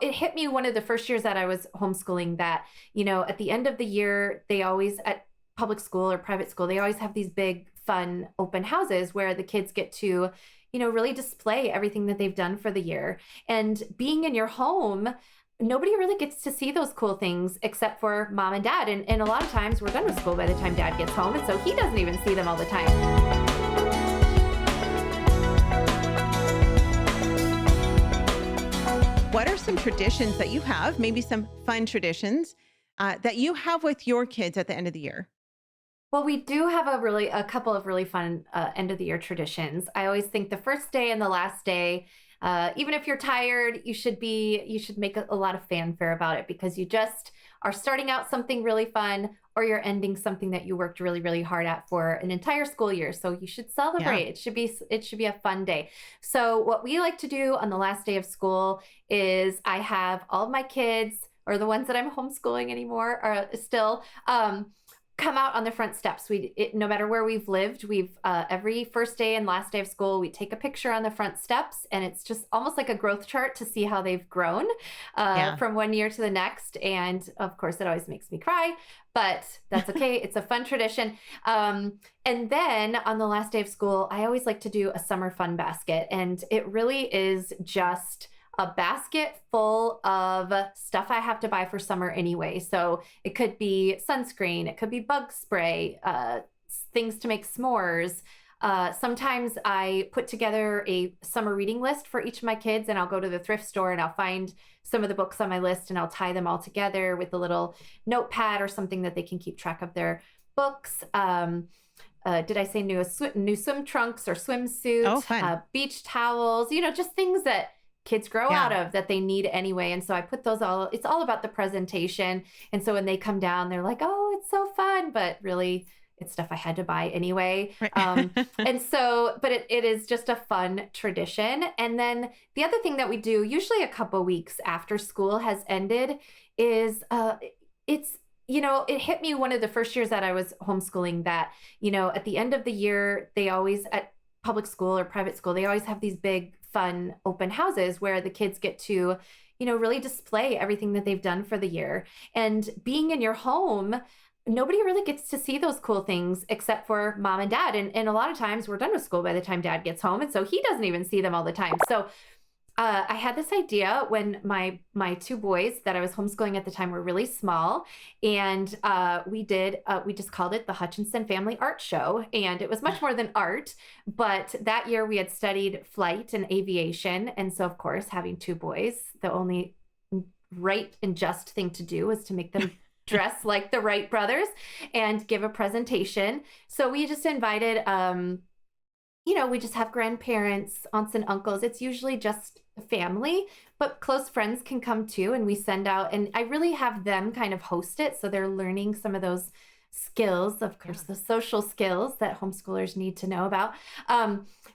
it hit me one of the first years that I was homeschooling that, at the end of the year, they always, at public school or private school, they always have these big, fun open houses where the kids get to, really display everything that they've done for the year. And being in your home, nobody really gets to see those cool things except for mom and dad. And a lot of times we're done with school by the time dad gets home. And so he doesn't even see them all the time. What are some traditions that you have, maybe some fun traditions that you have with your kids at the end of the year? Well, we do have a couple of really fun end of the year traditions. I always think the first day and the last day, even if you're tired, you should make a lot of fanfare about it because you just are starting out something really fun or you're ending something that you worked really, really hard at for an entire school year. So you should celebrate. Yeah. It should be a fun day. So what we like to do on the last day of school is I have all of my kids, or the ones that I'm homeschooling anymore, are still come out on the front steps. No matter where we've lived, every first day and last day of school, we take a picture on the front steps, and it's just almost like a growth chart to see how they've grown from one year to the next. And of course, it always makes me cry, but that's okay. It's a fun tradition. And then on the last day of school, I always like to do a summer fun basket, and it really is just a basket full of stuff I have to buy for summer anyway. So it could be sunscreen, it could be bug spray, things to make s'mores. Sometimes I put together a summer reading list for each of my kids, and I'll go to the thrift store and I'll find some of the books on my list and I'll tie them all together with a little notepad or something that they can keep track of their books. Did I say new swim trunks or swimsuits? Oh, fun. Beach towels, just things that kids grow out of that they need anyway. And so I put it's all about the presentation. And so when they come down, they're like, oh, it's so fun. But really, it's stuff I had to buy anyway. Right. And so, but it is just a fun tradition. And then the other thing that we do, usually a couple weeks after school has ended, is it hit me one of the first years that I was homeschooling that, at the end of the year, they always, at public school or private school, they always have these big, fun open houses where the kids get to, really display everything that they've done for the year. And being in your home, nobody really gets to see those cool things except for mom and dad. And a lot of times we're done with school by the time dad gets home. And so he doesn't even see them all the time. So I had this idea when my two boys that I was homeschooling at the time were really small, and we just called it the Hutchinson Family Art Show, and it was much more than art. But that year we had studied flight and aviation, and so of course, having two boys, the only right and just thing to do was to make them dress like the Wright brothers and give a presentation. So we just invited we just have grandparents, aunts and uncles. It's usually just family, but close friends can come too. And we send out, and I really have them kind of host it. So they're learning some of those skills, of course, the social skills that homeschoolers need to know about.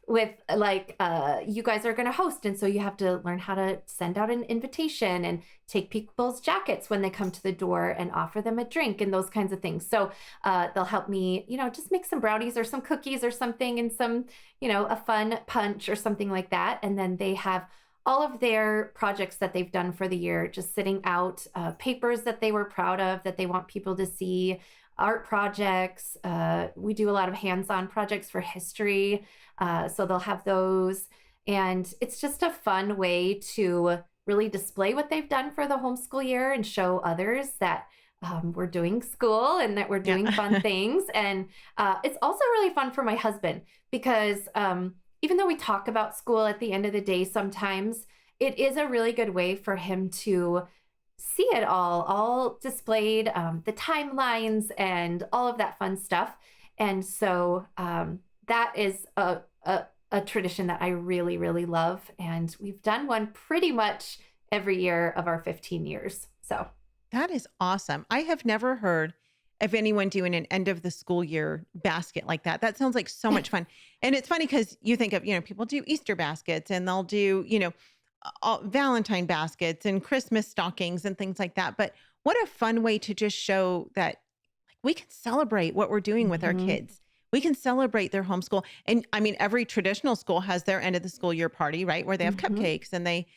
With you guys are going to host. And so you have to learn how to send out an invitation and take people's jackets when they come to the door and offer them a drink and those kinds of things. So they'll help me, just make some brownies or some cookies or something, and some, a fun punch or something like that. And then they have all of their projects that they've done for the year, just sitting out, papers that they were proud of, that they want people to see, art projects. We do a lot of hands-on projects for history. So they'll have those. And it's just a fun way to really display what they've done for the homeschool year and show others that we're doing school and that we're doing fun things. And it's also really fun for my husband because even though we talk about school at the end of the day, sometimes it is a really good way for him to see it all displayed, the timelines and all of that fun stuff. And so that is a tradition that I really, really love. And we've done one pretty much every year of our 15 years. So that is awesome. I have never heard of anyone doing an end of the school year basket like that. That sounds like so much fun. And it's funny because you think of, people do Easter baskets and they'll do, Valentine baskets and Christmas stockings and things like that. But what a fun way to just show that we can celebrate what we're doing with our kids. We can celebrate their homeschool. And I mean, every traditional school has their end of the school year party, right? Where they have cupcakes and they,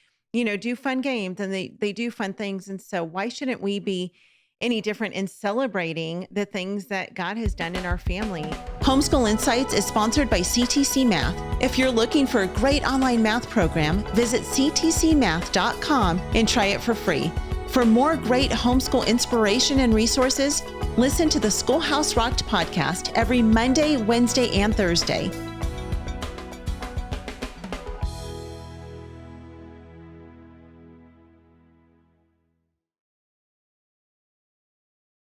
do fun games and they do fun things. And so why shouldn't we be any different in celebrating the things that God has done in our family? Homeschool Insights is sponsored by CTC Math. If you're looking for a great online math program, visit ctcmath.com and try it for free. For more great homeschool inspiration and resources, listen to the Schoolhouse Rocked podcast every Monday, Wednesday, and Thursday.